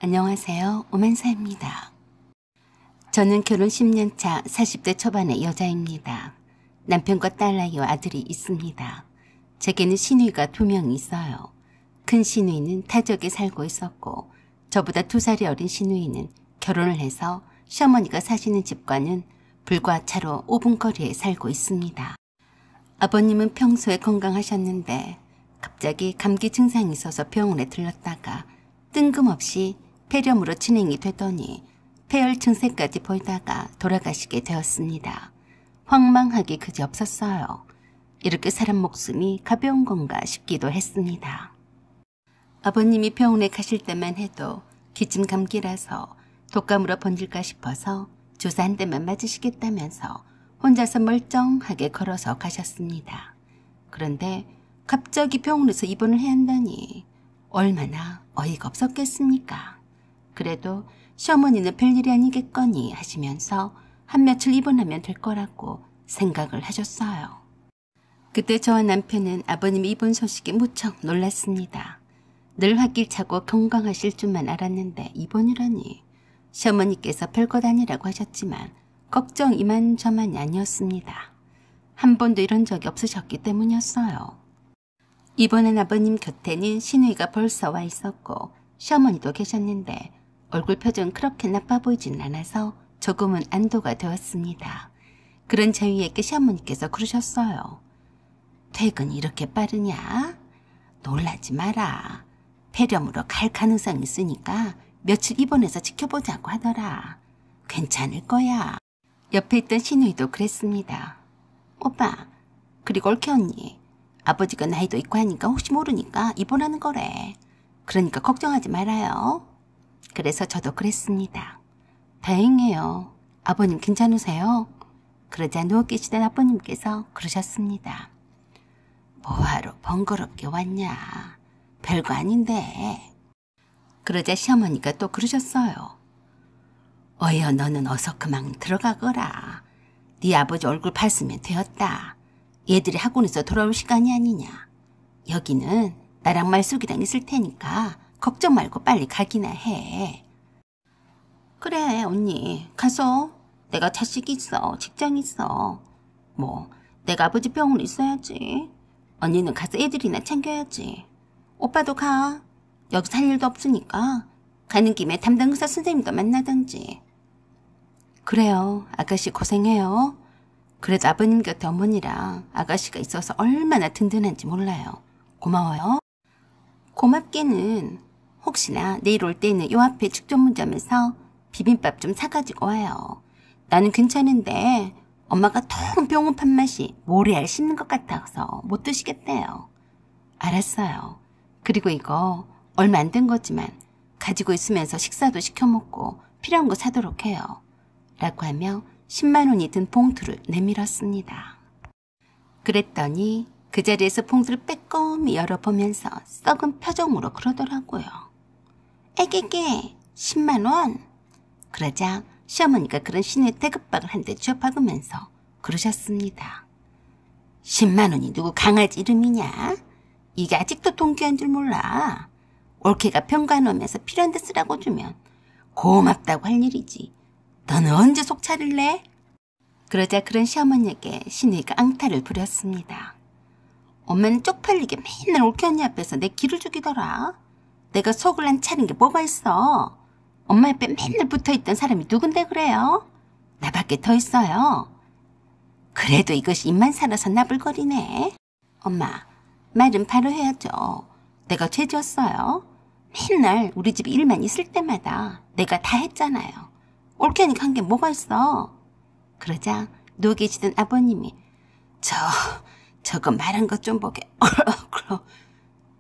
안녕하세요. 오만사입니다. 저는 결혼 10년차 40대 초반의 여자입니다. 남편과 딸아이와 아들이 있습니다. 제게는 시누이가 2명이 있어요. 큰 시누이는 타지역에 살고 있었고 저보다 2살이 어린 시누이는 결혼을 해서 시어머니가 사시는 집과는 불과 차로 5분 거리에 살고 있습니다. 아버님은 평소에 건강하셨는데 갑자기 감기 증상이 있어서 병원에 들렀다가 뜬금없이 폐렴으로 진행이 되더니 폐혈 증세까지 보이다가 돌아가시게 되었습니다. 황망하기 그지없었어요. 이렇게 사람 목숨이 가벼운 건가 싶기도 했습니다. 아버님이 병원에 가실 때만 해도 기침 감기라서 독감으로 번질까 싶어서 주사 한 대만 맞으시겠다면서 혼자서 멀쩡하게 걸어서 가셨습니다. 그런데 갑자기 병원에서 입원을 해야 한다니 얼마나 어이가 없었겠습니까? 그래도 시어머니는 별일이 아니겠거니 하시면서 한 며칠 입원하면 될 거라고 생각을 하셨어요. 그때 저와 남편은 아버님의 입원 소식에 무척 놀랐습니다. 늘 활기차고 건강하실 줄만 알았는데 입원이라니. 시어머니께서 별것 아니라고 하셨지만 걱정 이만저만이 아니었습니다. 한 번도 이런 적이 없으셨기 때문이었어요. 입원한 아버님 곁에는 시누이가 벌써 와 있었고 시어머니도 계셨는데 얼굴 표정은 그렇게 나빠 보이진 않아서 조금은 안도가 되었습니다. 그런 저희에게 시어머니께서 그러셨어요. 퇴근이 이렇게 빠르냐? 놀라지 마라. 폐렴으로 갈 가능성이 있으니까 며칠 입원해서 지켜보자고 하더라. 괜찮을 거야. 옆에 있던 시누이도 그랬습니다. 오빠, 그리고 옳게 언니. 아버지가 나이도 있고 하니까 혹시 모르니까 입원하는 거래. 그러니까 걱정하지 말아요. 그래서 저도 그랬습니다. 다행이에요. 아버님 괜찮으세요? 그러자 누워 계시던 아버님께서 그러셨습니다. 뭐하러 번거롭게 왔냐. 별거 아닌데. 그러자 시어머니가 또 그러셨어요. 어여 너는 어서 그만 들어가거라. 네 아버지 얼굴 봤으면 되었다. 얘들이 학원에서 돌아올 시간이 아니냐. 여기는 나랑 말숙이랑 있을 테니까 걱정 말고 빨리 가기나 해. 그래 언니 가서. 내가 자식 있어. 직장 있어. 뭐 내가 아버지 병원에 있어야지. 언니는 가서 애들이나 챙겨야지. 오빠도 가. 여기서 할 일도 없으니까 가는 김에 담당 의사 선생님도 만나든지. 그래요. 아가씨 고생해요. 그래도 아버님 곁에 어머니랑 아가씨가 있어서 얼마나 든든한지 몰라요. 고마워요. 고맙게는 혹시나 내일 올 때는 요 앞에 축전문점에서 비빔밥 좀 사가지고 와요. 나는 괜찮은데 엄마가 통 병원판 맛이 모래알 씹는 것 같아서 못 드시겠대요. 알았어요. 그리고 이거 얼마 안 된 거지만 가지고 있으면서 식사도 시켜 먹고 필요한 거 사도록 해요. 라고 하며 10만 원이 든 봉투를 내밀었습니다. 그랬더니 그 자리에서 봉투를 빼꼼히 열어보면서 썩은 표정으로 그러더라고요. 애기게 10만 원? 그러자 시어머니가 그런 신의 대급박을 한 대 쥐어박으면서 그러셨습니다. 10만 원이 누구 강아지 이름이냐? 이게 아직도 동기한 줄 몰라. 올케가 평가하면서 필요한 데 쓰라고 주면 고맙다고 할 일이지. 너는 언제 속 차릴래? 그러자 그런 시어머니에게 시누이가 앙탈을 부렸습니다. 엄마는 쪽팔리게 맨날 올케 언니 앞에서 내 기를 죽이더라. 내가 속을 안 차린 게 뭐가 있어. 엄마 옆에 맨날 붙어있던 사람이 누군데 그래요? 나밖에 더 있어요. 그래도 이것이 입만 살아서 나불거리네. 엄마, 말은 바로 해야죠. 내가 죄 지었어요. 맨날 우리 집 일만 있을 때마다 내가 다 했잖아요. 옳게 하니까 한 게 뭐가 있어. 그러자 누워 계시던 아버님이 저거 말한 것 좀 보게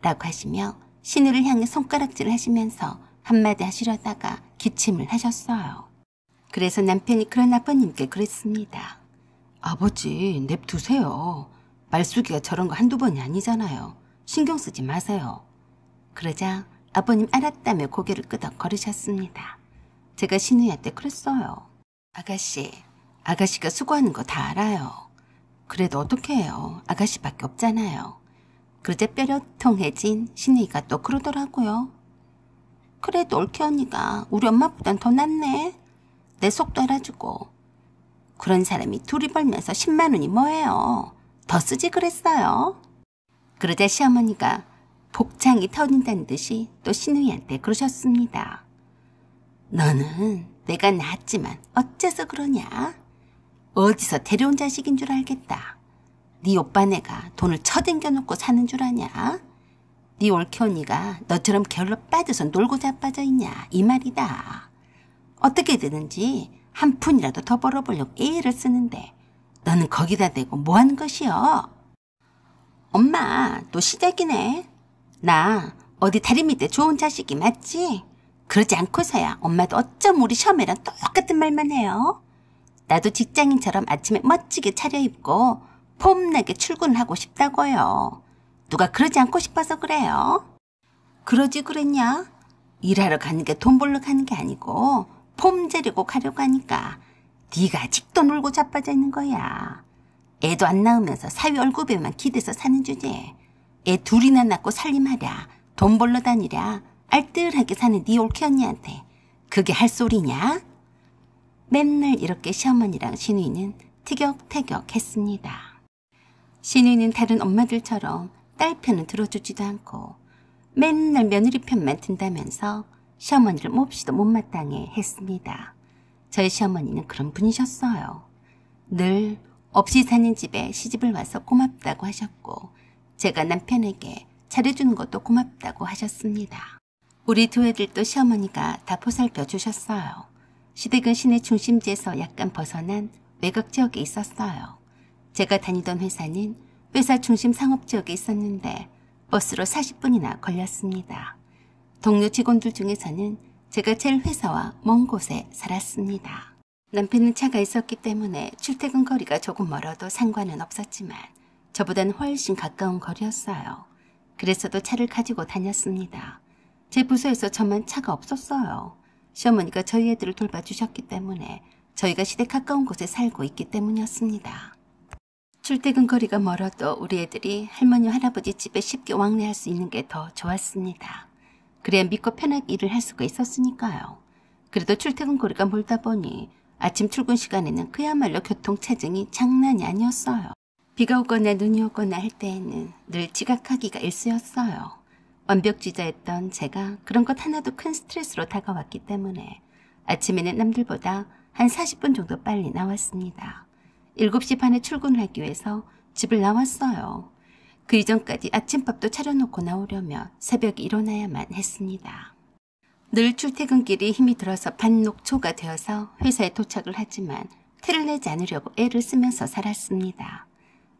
라고 하시며 시누를 향해 손가락질을 하시면서 한마디 하시려다가 기침을 하셨어요. 그래서 남편이 그런 아버님께 그랬습니다. 아버지 냅두세요. 말숙이가 저런 거 한두 번이 아니잖아요. 신경 쓰지 마세요. 그러자 아버님 알았다며 고개를 끄덕거리셨습니다. 제가 시누이한테 그랬어요. 아가씨가 수고하는 거 다 알아요. 그래도 어떻게 해요. 아가씨밖에 없잖아요. 그러자 뾰로통해진 시누이가 또 그러더라고요. 그래도 올케 언니가 우리 엄마보단 더 낫네. 내 속도 알아주고. 그런 사람이 둘이 벌면서 10만 원이 뭐예요. 더 쓰지 그랬어요. 그러자 시어머니가 복창이 터진다는 듯이 또 신우이한테 그러셨습니다. 너는 내가 낳았지만 어째서 그러냐? 어디서 데려온 자식인 줄 알겠다. 네 오빠네가 돈을 쳐댕겨놓고 사는 줄 아냐? 네 올케 언니가 너처럼 게을러 빠져서 놀고 자빠져 있냐 이 말이다. 어떻게 되든지 한 푼이라도 더 벌어보려고 애를 쓰는데 너는 거기다 대고 뭐하는 것이여? 엄마 또 시작이네. 나 어디 다리 밑에 좋은 자식이 맞지? 그러지 않고서야 엄마도 어쩜 우리 시어머니랑 똑같은 말만 해요. 나도 직장인처럼 아침에 멋지게 차려입고 폼나게 출근을 하고 싶다고요. 누가 그러지 않고 싶어서 그래요? 그러지 그랬냐? 일하러 가는 게 돈 벌러 가는 게 아니고 폼 재려고 가려고 하니까 네가 아직도 놀고 자빠져 있는 거야. 애도 안 낳으면서 사위 월급에만 기대서 사는 주제에 애 둘이나 낳고 살림하랴 돈 벌러 다니랴 알뜰하게 사는 네 올케 언니한테 그게 할 소리냐? 맨날 이렇게 시어머니랑 신우이는 티격태격 했습니다. 신우이는 다른 엄마들처럼 딸 편은 들어주지도 않고 맨날 며느리 편만 든다면서 시어머니를 몹시도 못마땅해 했습니다. 저희 시어머니는 그런 분이셨어요. 늘 없이 사는 집에 시집을 와서 고맙다고 하셨고 제가 남편에게 잘해주는 것도 고맙다고 하셨습니다. 우리 두 애들도 시어머니가 다 보살펴 주셨어요. 시댁은 시내 중심지에서 약간 벗어난 외곽 지역에 있었어요. 제가 다니던 회사는 회사 중심 상업지역에 있었는데 버스로 40분이나 걸렸습니다. 동료 직원들 중에서는 제가 제일 회사와 먼 곳에 살았습니다. 남편은 차가 있었기 때문에 출퇴근 거리가 조금 멀어도 상관은 없었지만 저보다는 훨씬 가까운 거리였어요. 그래서도 차를 가지고 다녔습니다. 제 부서에서 저만 차가 없었어요. 시어머니가 저희 애들을 돌봐주셨기 때문에 저희가 시댁 가까운 곳에 살고 있기 때문이었습니다. 출퇴근 거리가 멀어도 우리 애들이 할머니 할아버지 집에 쉽게 왕래할 수 있는 게 더 좋았습니다. 그래야 믿고 편하게 일을 할 수가 있었으니까요. 그래도 출퇴근 거리가 멀다 보니 아침 출근 시간에는 그야말로 교통체증이 장난이 아니었어요. 비가 오거나 눈이 오거나 할 때에는 늘 지각하기가 일쑤였어요. 완벽주의자였던 제가 그런 것 하나도 큰 스트레스로 다가왔기 때문에 아침에는 남들보다 한 40분 정도 빨리 나왔습니다. 7시 반에 출근을 하기 위해서 집을 나왔어요. 그 이전까지 아침밥도 차려놓고 나오려면 새벽에 일어나야만 했습니다. 늘 출퇴근길이 힘이 들어서 반녹초가 되어서 회사에 도착을 하지만 티를 내지 않으려고 애를 쓰면서 살았습니다.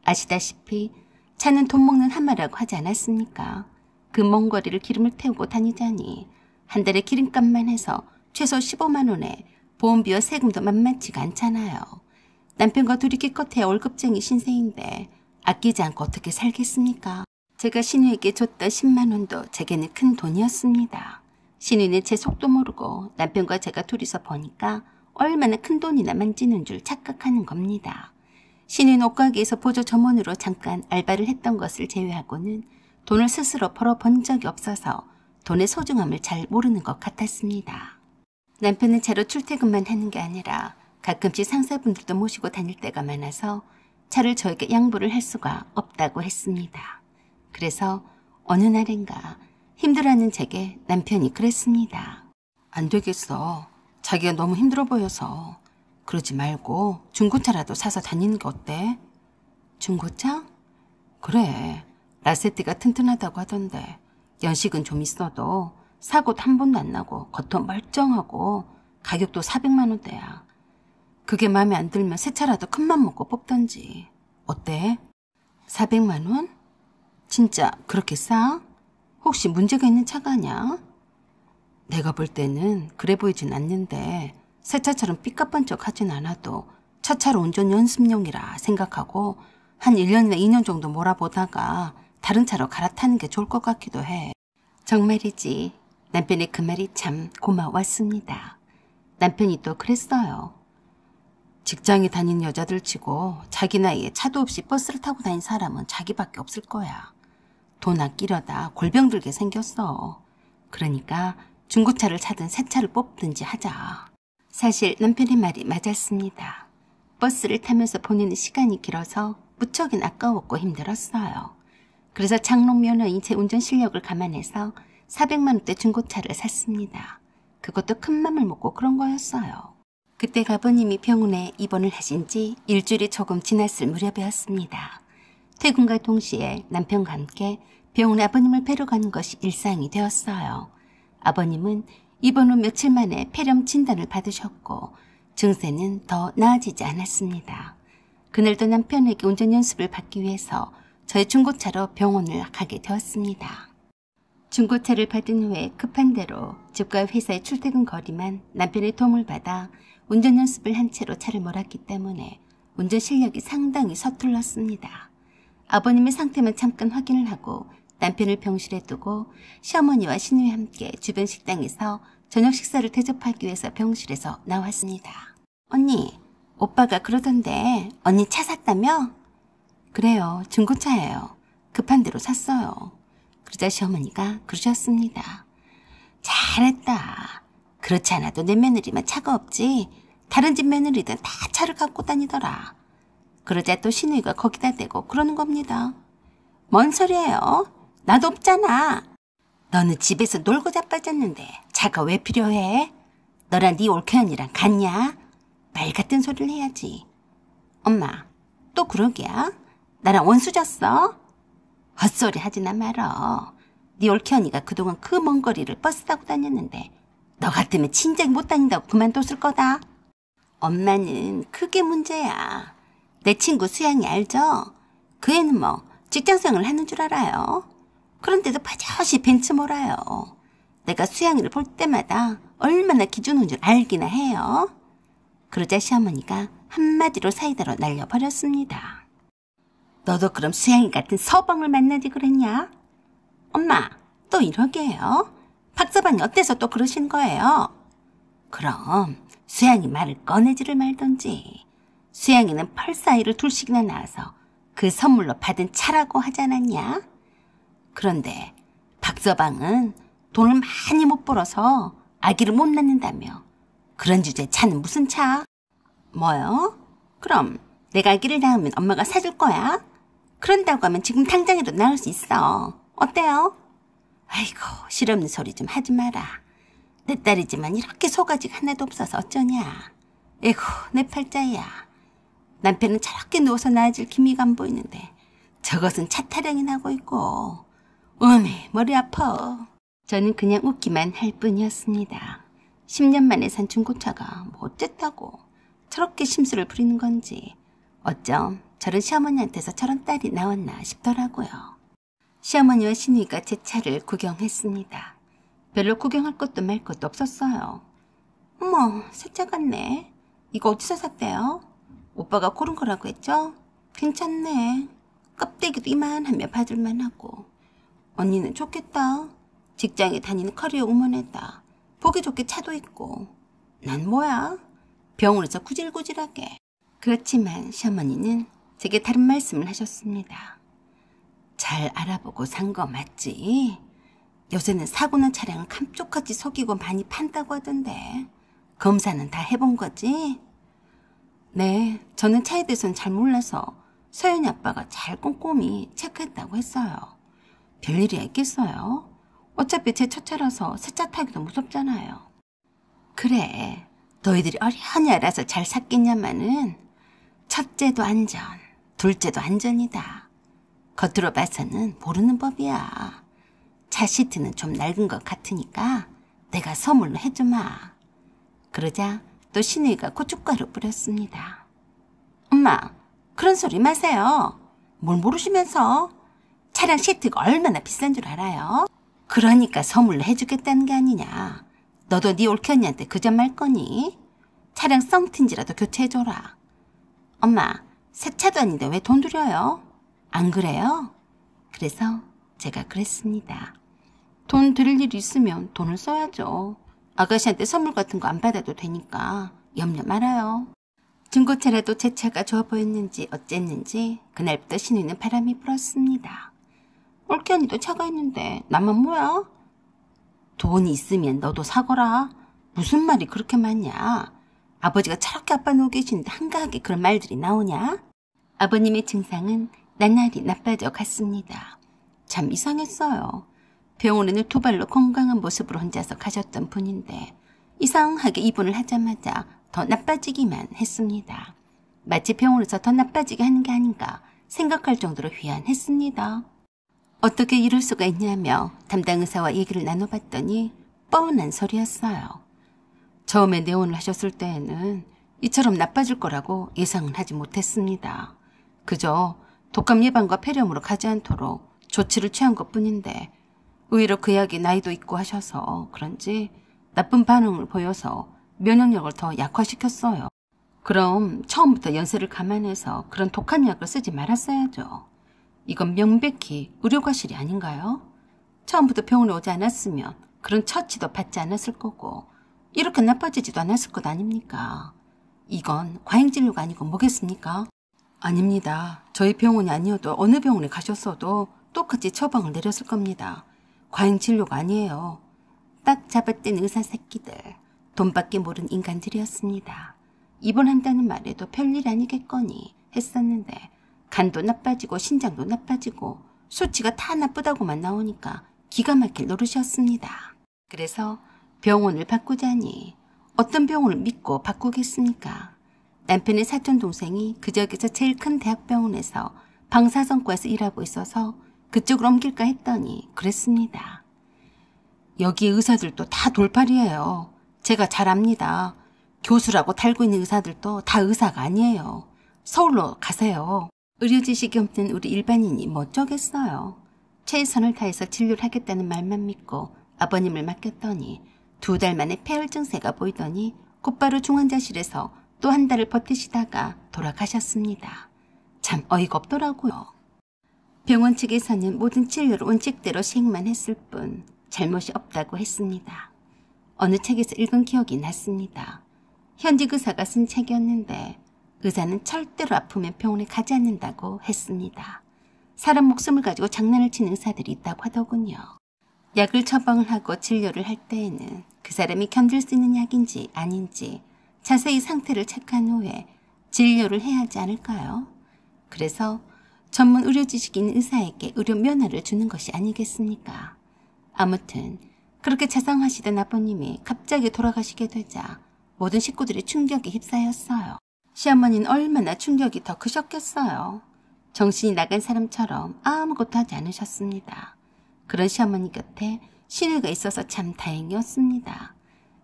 아시다시피 차는 돈 먹는 하마라고 하지 않았습니까? 그 먼 거리를 기름을 태우고 다니자니 한 달에 기름값만 해서 최소 15만 원에 보험비와 세금도 만만치가 않잖아요. 남편과 둘이 기껏해야 월급쟁이 신세인데 아끼지 않고 어떻게 살겠습니까? 제가 신우에게 줬던 10만 원도 제게는 큰 돈이었습니다. 신우는 제 속도 모르고 남편과 제가 둘이서 버니까 얼마나 큰 돈이나 만지는 줄 착각하는 겁니다. 신우는 옷가게에서 보조 점원으로 잠깐 알바를 했던 것을 제외하고는 돈을 스스로 벌어본 적이 없어서 돈의 소중함을 잘 모르는 것 같았습니다. 남편은 차로 출퇴근만 하는 게 아니라 가끔씩 상사분들도 모시고 다닐 때가 많아서 차를 저에게 양보를 할 수가 없다고 했습니다. 그래서 어느 날인가 힘들어하는 제게 남편이 그랬습니다. 안 되겠어. 자기가 너무 힘들어 보여서. 그러지 말고 중고차라도 사서 다니는 게 어때? 중고차? 그래. 라세티가 튼튼하다고 하던데 연식은 좀 있어도 사고도 한 번도 안 나고 겉은 멀쩡하고 가격도 400만 원대야. 그게 마음에 안 들면 새 차라도 큰맘 먹고 뽑던지. 어때? 400만 원? 진짜 그렇게 싸? 혹시 문제가 있는 차가 아냐? 내가 볼 때는 그래 보이진 않는데 새 차처럼 삐까뻔쩍하진 않아도 차차로 운전 연습용이라 생각하고 한 1년이나 2년 정도 몰아보다가 다른 차로 갈아타는 게 좋을 것 같기도 해. 정말이지. 남편의 그 말이 참 고마웠습니다. 남편이 또 그랬어요. 직장에 다니는 여자들 치고 자기 나이에 차도 없이 버스를 타고 다닌 사람은 자기밖에 없을 거야. 돈 아끼려다 골병 들게 생겼어. 그러니까 중고차를 사든 새 차를 뽑든지 하자. 사실 남편의 말이 맞았습니다. 버스를 타면서 보내는 시간이 길어서 무척인 아까웠고 힘들었어요. 그래서 장롱 면허인 제 운전 실력을 감안해서 400만 원대 중고차를 샀습니다. 그것도 큰 맘을 먹고 그런 거였어요. 그때 아버님이 병원에 입원을 하신 지 일주일이 조금 지났을 무렵이었습니다. 퇴근과 동시에 남편과 함께 병원에 아버님을 뵈러 가는 것이 일상이 되었어요. 아버님은 입원 후 며칠 만에 폐렴 진단을 받으셨고 증세는 더 나아지지 않았습니다. 그날도 남편에게 운전 연습을 받기 위해서 저의 중고차로 병원을 가게 되었습니다. 중고차를 받은 후에 급한 대로 집과 회사의 출퇴근 거리만 남편의 도움을 받아 운전 연습을 한 채로 차를 몰았기 때문에 운전 실력이 상당히 서툴렀습니다. 아버님의 상태만 잠깐 확인을 하고 남편을 병실에 두고 시어머니와 시누이와 함께 주변 식당에서 저녁 식사를 대접하기 위해서 병실에서 나왔습니다. 언니, 오빠가 그러던데 언니 차 샀다며? 그래요, 중고차예요. 급한 대로 샀어요. 그러자 시어머니가 그러셨습니다. 잘했다. 그렇지 않아도 내 며느리만 차가 없지 다른 집 며느리든 다 차를 갖고 다니더라. 그러자 또 시누이가 거기다 대고 그러는 겁니다. 뭔 소리예요? 나도 없잖아. 너는 집에서 놀고 자빠졌는데 차가 왜 필요해? 너랑 네 올케언니랑 같냐? 말 같은 소리를 해야지. 엄마, 또 그러기야? 나랑 원수 졌어? 헛소리 하지나 말어. 네 올케언니가 그동안 그 먼 거리를 버스 타고 다녔는데 너 같으면 진작 못 다닌다고 그만뒀을 거다. 엄마는 그게 문제야. 내 친구 수양이 알죠? 그 애는 뭐 직장생활을 하는 줄 알아요. 그런데도 버젓이 벤츠 몰아요. 내가 수양이를 볼 때마다 얼마나 기준인 줄 알기나 해요. 그러자 시어머니가 한마디로 사이다로 날려버렸습니다. 너도 그럼 수양이 같은 서방을 만나지 그랬냐? 엄마, 또 이러게요? 박서방이 어때서 또 그러신 거예요? 그럼 수양이 말을 꺼내지를 말던지. 수양이는 펄사이를 둘씩이나 낳아서 그 선물로 받은 차라고 하지 않았냐? 그런데 박서방은 돈을 많이 못 벌어서 아기를 못 낳는다며. 그런 주제에 차는 무슨 차? 뭐요? 그럼 내가 아기를 낳으면 엄마가 사줄 거야? 그런다고 하면 지금 당장이라도 낳을 수 있어. 어때요? 아이고, 실없는 소리 좀 하지 마라. 내 딸이지만 이렇게 소가지가 하나도 없어서 어쩌냐. 에이구, 내 팔자야. 남편은 저렇게 누워서 나아질 기미가 안 보이는데 저것은 차 타령이 나고 있고. 어메, 머리 아파. 저는 그냥 웃기만 할 뿐이었습니다. 10년 만에 산 중고차가 뭐 어쨌다고 저렇게 심술을 부리는 건지 어쩜 저런 시어머니한테서 저런 딸이 나왔나 싶더라고요. 시어머니와 시누이가 제 차를 구경했습니다. 별로 구경할 것도 말 것도 없었어요. 어머, 새 차 같네. 이거 어디서 샀대요? 오빠가 고른 거라고 했죠? 괜찮네. 껍데기도 이만하면 받을만하고. 언니는 좋겠다. 직장에 다니는 커리어 우먼에다 보기 좋게 차도 있고. 난 뭐야? 병원에서 구질구질하게. 그렇지만 시어머니는 제게 다른 말씀을 하셨습니다. 잘 알아보고 산 거 맞지? 요새는 사고난 차량을 감쪽같이 속이고 많이 판다고 하던데 검사는 다 해본 거지? 네, 저는 차에 대해서는 잘 몰라서 서연이 아빠가 잘 꼼꼼히 체크했다고 했어요. 별일이 있겠어요? 어차피 제 첫 차라서 새 차 타기도 무섭잖아요. 그래, 너희들이 어련히 알아서 잘 샀겠냐마는 첫째도 안전, 둘째도 안전이다. 겉으로 봐서는 모르는 법이야. 차 시트는 좀 낡은 것 같으니까 내가 선물로 해주마. 그러자 또 시누이가 고춧가루 뿌렸습니다. 엄마, 그런 소리 마세요. 뭘 모르시면서. 차량 시트가 얼마나 비싼 줄 알아요? 그러니까 선물로 해주겠다는 게 아니냐. 너도 네 올케언니한테 그 점 말 거니? 차량 썬팅지라도 교체해줘라. 엄마, 새 차도 아닌데 왜 돈 들여요? 안 그래요? 그래서 제가 그랬습니다. 돈 드릴 일이 있으면 돈을 써야죠. 아가씨한테 선물 같은 거 안 받아도 되니까 염려 말아요. 중고차라도 제 차가 좋아 보였는지 어쨌는지 그날부터 시누이는 바람이 불었습니다. 올케 언니도 차가 있는데 나만 뭐야? 돈이 있으면 너도 사거라. 무슨 말이 그렇게 많냐? 아버지가 저렇게 아빠 누워 계시는데 한가하게 그런 말들이 나오냐? 아버님의 증상은 나날이 나빠져 갔습니다. 참 이상했어요. 병원에는 두 발로 건강한 모습으로 혼자서 가셨던 분인데 이상하게 입원을 하자마자 더 나빠지기만 했습니다. 마치 병원에서 더 나빠지게 하는 게 아닌가 생각할 정도로 희한했습니다. 어떻게 이럴 수가 있냐며 담당 의사와 얘기를 나눠봤더니 뻔한 소리였어요. 처음에 내원을 하셨을 때에는 이처럼 나빠질 거라고 예상은 하지 못했습니다. 그저 독감 예방과 폐렴으로 가지 않도록 조치를 취한 것뿐인데 의외로 그 약이 나이도 있고 하셔서 그런지 나쁜 반응을 보여서 면역력을 더 약화시켰어요. 그럼 처음부터 연세를 감안해서 그런 독한 약을 쓰지 말았어야죠. 이건 명백히 의료과실이 아닌가요? 처음부터 병원에 오지 않았으면 그런 처치도 받지 않았을 거고 이렇게 나빠지지도 않았을 것 아닙니까? 이건 과잉진료가 아니고 뭐겠습니까? 아닙니다. 저희 병원이 아니어도 어느 병원에 가셨어도 똑같이 처방을 내렸을 겁니다. 과잉진료가 아니에요. 딱 잡아댄 의사 새끼들, 돈밖에 모르는 인간들이었습니다. 입원한다는 말에도 별일 아니겠거니 했었는데 간도 나빠지고 신장도 나빠지고 수치가 다 나쁘다고만 나오니까 기가 막힐 노릇이었습니다. 그래서 병원을 바꾸자니 어떤 병원을 믿고 바꾸겠습니까? 남편의 사촌동생이 그 지역에서 제일 큰 대학병원에서 방사선과에서 일하고 있어서 그쪽으로 옮길까 했더니 그랬습니다. 여기 의사들도 다 돌팔이에요. 제가 잘 압니다. 교수라고 달고 있는 의사들도 다 의사가 아니에요. 서울로 가세요. 의료 지식이 없는 우리 일반인이 뭐 어쩌겠어요. 최선을 다해서 진료를 하겠다는 말만 믿고 아버님을 맡겼더니 2달 만에 폐혈 증세가 보이더니 곧바로 중환자실에서 또 한 달을 버티시다가 돌아가셨습니다. 참 어이가 없더라고요. 병원 측에서는 모든 진료를 원칙대로 시행만 했을 뿐 잘못이 없다고 했습니다. 어느 책에서 읽은 기억이 났습니다. 현직 의사가 쓴 책이었는데 의사는 절대로 아프면 병원에 가지 않는다고 했습니다. 사람 목숨을 가지고 장난을 치는 의사들이 있다고 하더군요. 약을 처방을 하고 진료를 할 때에는 그 사람이 견딜 수 있는 약인지 아닌지 자세히 상태를 체크한 후에 진료를 해야 하지 않을까요? 그래서 전문 의료 지식이 있는 의사에게 의료 면허를 주는 것이 아니겠습니까? 아무튼 그렇게 자상하시던 아버님이 갑자기 돌아가시게 되자 모든 식구들이 충격에 휩싸였어요. 시어머니는 얼마나 충격이 더 크셨겠어요. 정신이 나간 사람처럼 아무것도 하지 않으셨습니다. 그런 시어머니 곁에 시누이가 있어서 참 다행이었습니다.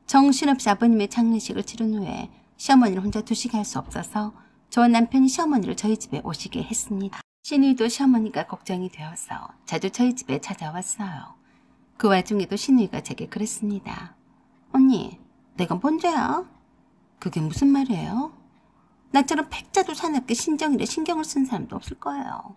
정신없이 아버님의 장례식을 치른 후에 시어머니를 혼자 두시게 할 수 없어서 저와 남편이 시어머니를 저희 집에 오시게 했습니다. 시누이도 시어머니가 걱정이 되어서 자주 저희 집에 찾아왔어요. 그 와중에도 시누이가 제게 그랬습니다. 언니, 내가 뭔 죄야? 그게 무슨 말이에요? 나처럼 백자도 사납게 친정일에 신경을 쓴 사람도 없을 거예요.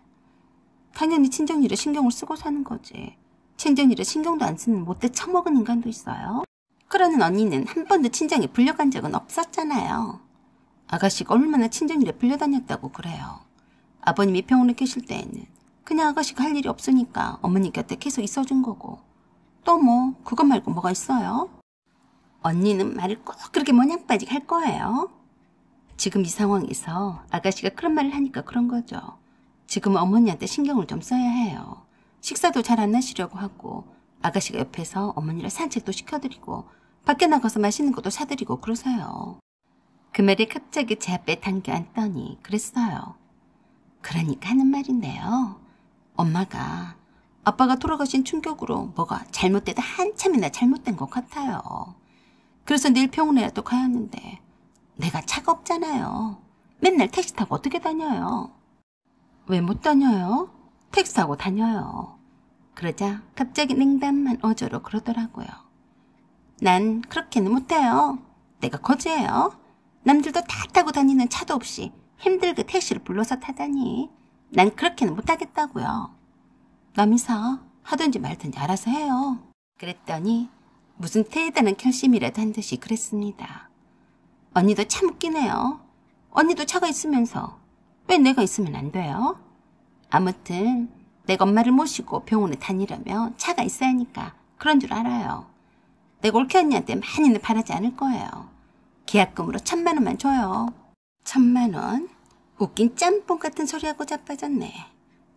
당연히 친정일에 신경을 쓰고 사는 거지. 친정일에 신경도 안 쓰는 못돼 처먹은 인간도 있어요. 그러는 언니는 한 번도 친정에 불려간 적은 없었잖아요. 아가씨가 얼마나 친정일에 불려다녔다고 그래요. 아버님이 병원에 계실 때에는 그냥 아가씨가 할 일이 없으니까 어머니 곁에 계속 있어준 거고 또 뭐 그거 말고 뭐가 있어요? 언니는 말을 꼭 그렇게 모냥 빠지게 할 거예요. 지금 이 상황에서 아가씨가 그런 말을 하니까 그런 거죠. 지금은 어머니한테 신경을 좀 써야 해요. 식사도 잘 안 하시려고 하고 아가씨가 옆에서 어머니를 산책도 시켜드리고 밖에 나가서 맛있는 것도 사드리고 그러세요. 그 말에 갑자기 제 앞에 당겨 앉더니 그랬어요. 그러니까 하는 말인데요. 엄마가 아빠가 돌아가신 충격으로 뭐가 잘못되다 한참이나 잘못된 것 같아요. 그래서 내일 병원에라도 가야 하는데 내가 차가 없잖아요. 맨날 택시 타고 어떻게 다녀요? 왜 못 다녀요? 택시 타고 다녀요. 그러자 갑자기 냉담한 어조로 그러더라고요. 난 그렇게는 못해요. 내가 거지예요. 남들도 다 타고 다니는 차도 없이 힘들게 택시를 불러서 타다니. 난 그렇게는 못하겠다고요. 남이사 하든지 말든지 알아서 해요. 그랬더니 무슨 대단한 결심이라도 한 듯이 그랬습니다. 언니도 참 웃기네요. 언니도 차가 있으면서 왜 내가 있으면 안 돼요? 아무튼 내가 엄마를 모시고 병원에 다니려면 차가 있어야 하니까 그런 줄 알아요. 내가 올케 언니한테 많이는 바라지 않을 거예요. 계약금으로 1,000만 원만 줘요. 1,000만 원? 웃긴 짬뽕 같은 소리하고 자빠졌네.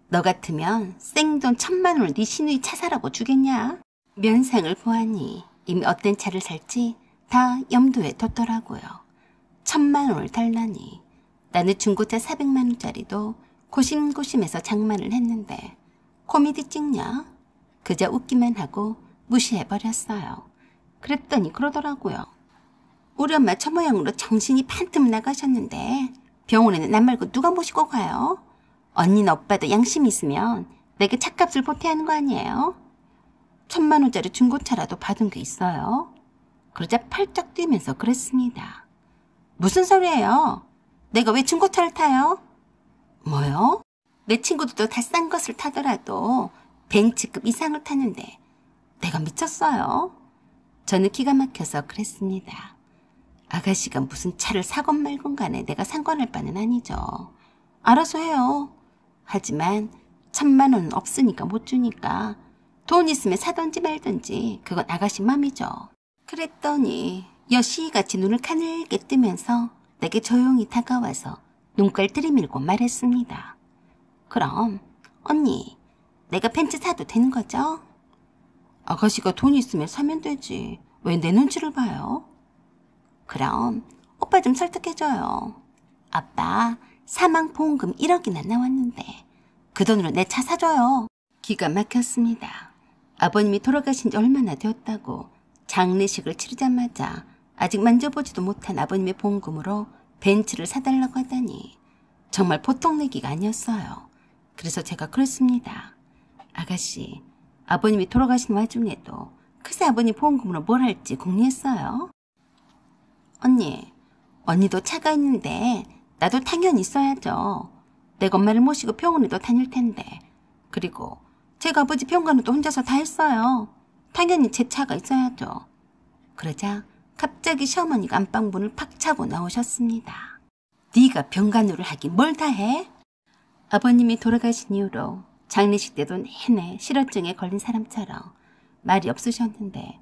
너 같으면 생돈 1,000만 원을 네 시누이 차 사라고 주겠냐? 면상을 보아니 이미 어떤 차를 살지 다 염두에 뒀더라고요. 1,000만 원을 달라니 나는 중고차 400만 원짜리도 고심고심해서 장만을 했는데 코미디 찍냐? 그저 웃기만 하고 무시해버렸어요. 그랬더니 그러더라고요. 우리 엄마 저 모양으로 정신이 반쯤 나가셨는데 병원에는 남 말고 누가 모시고 가요? 언니나 오빠도 양심이 있으면 내게 차값을 보태야 하는 거 아니에요? 1,000만 원짜리 중고차라도 받은 게 있어요? 그러자 팔짝 뛰면서 그랬습니다. 무슨 소리예요? 내가 왜 중고차를 타요? 뭐요? 내 친구들도 다 싼 것을 타더라도 벤츠급 이상을 타는데 내가 미쳤어요? 저는 기가 막혀서 그랬습니다. 아가씨가 무슨 차를 사건 말건 간에 내가 상관할 바는 아니죠. 알아서 해요. 하지만 1,000만 원은 없으니까 못 주니까 돈 있으면 사든지 말든지 그건 아가씨 맘이죠. 그랬더니 여시같이 눈을 가늘게 뜨면서 내게 조용히 다가와서 눈깔 들이밀고 말했습니다. 그럼 언니 내가 벤츠 사도 되는 거죠? 아가씨가 돈 있으면 사면 되지. 왜 내 눈치를 봐요? 그럼 오빠 좀 설득해줘요. 아빠 사망보험금 1억이나 나왔는데 그 돈으로 내 차 사줘요. 기가 막혔습니다. 아버님이 돌아가신 지 얼마나 되었다고 장례식을 치르자마자 아직 만져보지도 못한 아버님의 보험금으로 벤츠를 사달라고 하다니 정말 보통 내기가 아니었어요. 그래서 제가 그랬습니다. 아가씨, 아버님이 돌아가신 와중에도 글쎄 아버님 보험금으로 뭘 할지 궁리했어요. 언니, 언니도 차가 있는데 나도 당연히 있어야죠. 내가 엄마를 모시고 병원에도 다닐 텐데. 그리고 제가 아버지 병간호도 혼자서 다 했어요. 당연히 제 차가 있어야죠. 그러자 갑자기 시어머니가 안방문을 팍 차고 나오셨습니다. 네가 병간호를 하긴 뭘 다 해? 아버님이 돌아가신 이후로 장례식 때도 내내 실어증에 걸린 사람처럼 말이 없으셨는데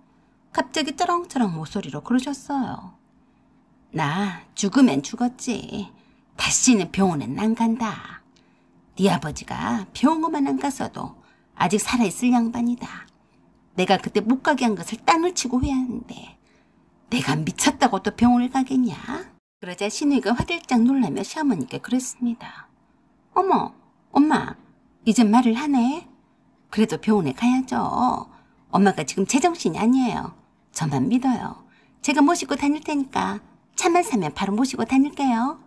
갑자기 쩌렁쩌렁 목소리로 그러셨어요. 나 죽으면 죽었지. 다시는 병원엔 안 간다. 네 아버지가 병원만 안 갔어도 아직 살아있을 양반이다. 내가 그때 못 가게 한 것을 땅을 치고 후회하는데 내가 미쳤다고 또 병원을 가겠냐? 그러자 시누이가 화들짝 놀라며 시어머니께 그랬습니다. 어머, 엄마, 이제 말을 하네? 그래도 병원에 가야죠. 엄마가 지금 제정신이 아니에요. 저만 믿어요. 제가 모시고 다닐 테니까 차만 사면 바로 모시고 다닐게요.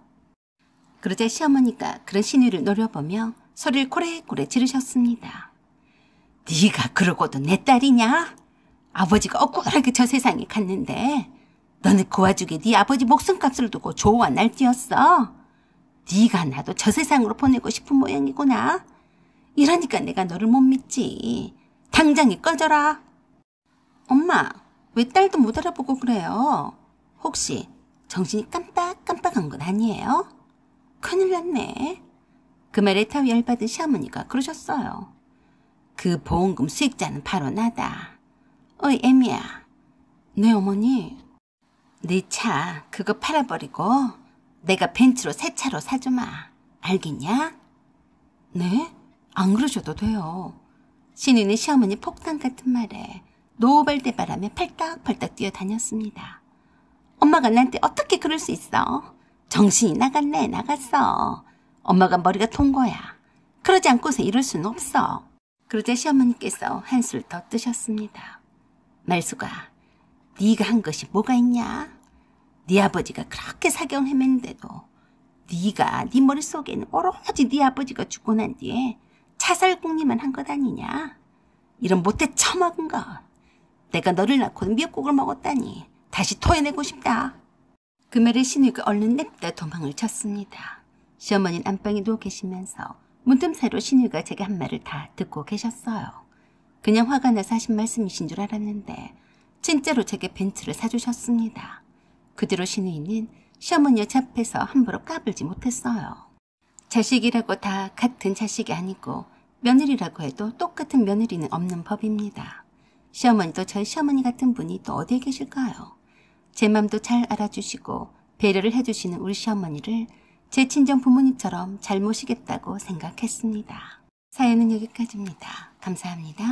그러자 시어머니가 그런 시누이를 노려보며 소리를 고래고래 지르셨습니다. 네가 그러고도 내 딸이냐? 아버지가 억울하게 저 세상에 갔는데 너는 그 와중에 네 아버지 목숨값을 두고 조와 날뛰었어. 네가 나도 저 세상으로 보내고 싶은 모양이구나. 이러니까 내가 너를 못 믿지. 당장에 꺼져라. 엄마, 왜 딸도 못 알아보고 그래요? 혹시 정신이 깜빡깜빡한 건 아니에요? 큰일 났네. 그 말에 더 열받은 시어머니가 그러셨어요. 그 보험금 수익자는 바로 나다. 어이 애미야. 네 어머니. 네 차 그거 팔아버리고 내가 벤츠로 새 차로 사주마. 알겠냐? 네? 안 그러셔도 돼요. 신우는 시어머니 폭탄 같은 말에 노발대발하며 팔딱팔딱 뛰어다녔습니다. 엄마가 나한테 어떻게 그럴 수 있어? 정신이 나갔네. 나갔어. 엄마가 머리가 통 거야. 그러지 않고서 이럴 수는 없어. 그러자 시어머니께서 한술 더 뜨셨습니다. 말수가 네가 한 것이 뭐가 있냐? 네 아버지가 그렇게 사경을 헤맸는데도 네가 네 머릿속에는 오로지 네 아버지가 죽고 난 뒤에 차살 궁리만 한 것 아니냐? 이런 못돼 처먹은 것. 내가 너를 낳고 미역국을 먹었다니 다시 토해내고 싶다. 그 말에 시누이가 얼른 냅다 도망을 쳤습니다. 시어머니는 안방에 누워 계시면서 문틈새로 시누이가 제게 한 말을 다 듣고 계셨어요. 그냥 화가 나서 하신 말씀이신 줄 알았는데 진짜로 제게 벤츠를 사주셨습니다. 그 뒤로 시누이는 시어머니와 잡혀서 함부로 까불지 못했어요. 자식이라고 다 같은 자식이 아니고 며느리라고 해도 똑같은 며느리는 없는 법입니다. 시어머니도 저희 시어머니 같은 분이 또 어디에 계실까요? 제 맘도 잘 알아주시고 배려를 해주시는 우리 시어머니를 제 친정 부모님처럼 잘 모시겠다고 생각했습니다. 사연은 여기까지입니다. 감사합니다.